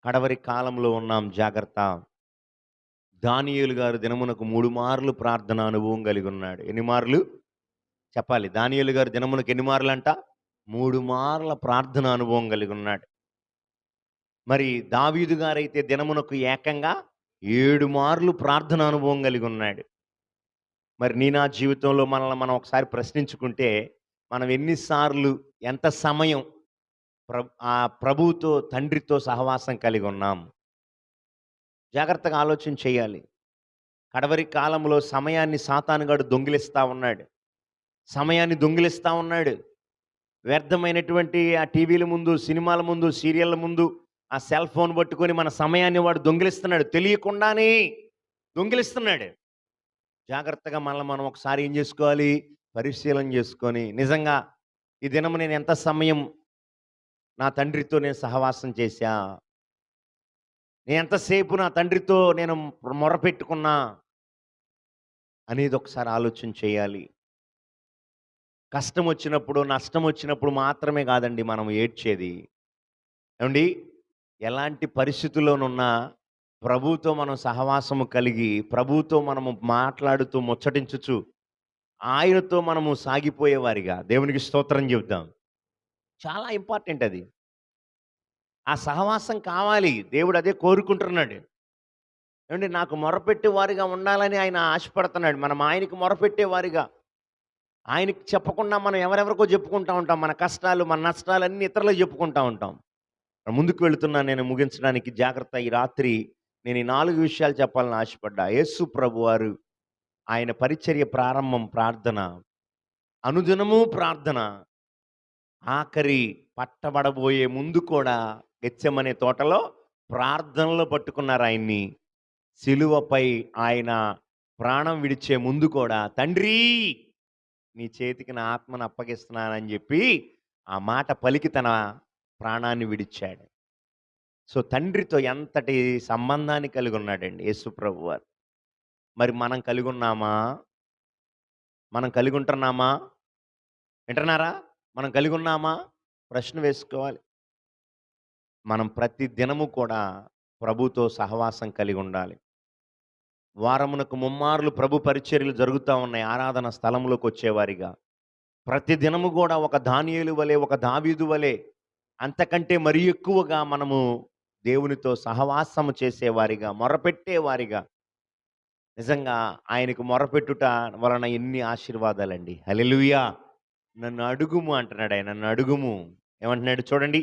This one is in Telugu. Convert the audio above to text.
కడవరి కాలంలో ఉన్నాం, జాగ్రత్త. దానియేలు గారు దినమునకు 3 మార్లు ప్రార్థన అనుభవం కలిగి ఉన్నాడు. ఎన్ని మార్లు? చెప్పాలి. దానియేలు గారు దినమునకు ఎన్ని మార్లంట? 3 మార్ల ప్రార్థన అనుభవం కలిగి ఉన్నాడు. మరి దావీదు గారైతే దినమునకు ఏకంగా 7 మార్లు ప్రార్థన అనుభవం కలిగి ఉన్నాడు. మరి నా జీవితంలో మనల్ని మనం ఒకసారి ప్రశ్నించుకుంటే, మనం ఎన్ని సార్లు, ఎంత సమయం ప్రభువుతో, తండ్రితో సహవాసం కలిగి ఉన్నాం? జాగ్రత్తగా ఆలోచన చేయాలి. కడవరి కాలంలో సమయాన్ని సాతానుగాడు దొంగిలిస్తా ఉన్నాడు. సమయాన్ని దొంగిలిస్తా ఉన్నాడు. వ్యర్థమైనటువంటి ఆ టీవీల ముందు, సినిమాల ముందు, సీరియళ్ళ ముందు, ఆ సెల్ ఫోన్ పట్టుకొని మన సమయాన్ని వాడు దొంగిలిస్తున్నాడు. తెలియకుండానే దొంగిలిస్తున్నాడు. జాగ్రత్తగా మనల్ని మనం ఒకసారి ఏం చేసుకోవాలి? పరిశీలన చేసుకొని, నిజంగా ఈ దినము నేను ఎంత సమయం నా తండ్రితో నేను సహవాసం చేశా? నేను ఎంతసేపు నా తండ్రితో నేను మొరపెట్టుకున్నా అనేది ఒకసారి ఆలోచన చేయాలి. కష్టం వచ్చినప్పుడు, నష్టం వచ్చినప్పుడు మాత్రమే కాదండి మనం ఏడ్చేది. ఏవండి, ఎలాంటి పరిస్థితుల్లోనున్నా ప్రభువుతో మనం సహవాసము కలిగి, ప్రభువుతో మనము మాట్లాడుతూ, ముచ్చటించుచు, ఆయనతో మనము సాగిపోయేవారిగా దేవునికి స్తోత్రం చెబుదాం. చాలా ఇంపార్టెంట్ అది. ఆ సహవాసం కావాలి. దేవుడు అదే కోరుకుంటున్నాడు. ఏవండి, నాకు మొరపెట్టే వారిగా ఉండాలని ఆయన ఆశపడుతున్నాడు. మనం ఆయనకి మొరపెట్టే వారిగా, ఆయనకి చెప్పకుండా మనం ఎవరెవరికో చెప్పుకుంటా ఉంటాం. మన కష్టాలు, మన నష్టాలన్నీ ఇతరులకు చెప్పుకుంటా ఉంటాం. ముందుకు వెళుతున్నాను నేను ముగించడానికి. జాగ్రత్త. ఈ రాత్రి నేను ఈ 4 విషయాలు చెప్పాలని ఆశపడ్డా. యేసు ప్రభువారు ఆయన పరిచర్య ప్రారంభం ప్రార్థన, అనుదినము ప్రార్థన, ఆఖరి పట్టబడబోయే ముందు కూడా గెత్సెమనే తోటలో ప్రార్థనలో పట్టుకున్నారు ఆయన్ని. సిలువపై ఆయన ప్రాణం విడిచే ముందు కూడా, తండ్రి నీ చేతికి నా ఆత్మను అప్పగిస్తున్నానని చెప్పి ఆ మాట పలికి తన ప్రాణాన్ని విడిచాడు. సో తండ్రితో ఎంతటి సంబంధాన్ని కలిగి ఉన్నాడండి యేసు ప్రభువారు. మరి మనం కలిగి ఉన్నామా? మనం కలిగి ఉంటున్నామా? వింటున్నారా? మనం కలిగి ఉన్నామా? ప్రశ్న వేసుకోవాలి. మనం ప్రతి దినము కూడా ప్రభుతో సహవాసం కలిగి ఉండాలి. వారమునకు ముమ్మార్లు ప్రభు పరిచర్యలు జరుగుతూ ఉన్నాయి. ఆరాధన స్థలములోకి వచ్చేవారిగా ప్రతి దినము కూడా ఒక దానియేలు వలె, ఒక దావీదు వలె, అంతకంటే మరి ఎక్కువగా మనము దేవునితో సహవాసము చేసేవారిగా, మొరపెట్టేవారిగా, నిజంగా ఆయనకు మొరపెట్టుట వలన ఎన్ని ఆశీర్వాదాలండి. హల్లెలూయా. నన్ను అడుగుము అంటున్నాడు ఆయన. నన్ను అడుగుము. ఏమంటున్నాడు చూడండి.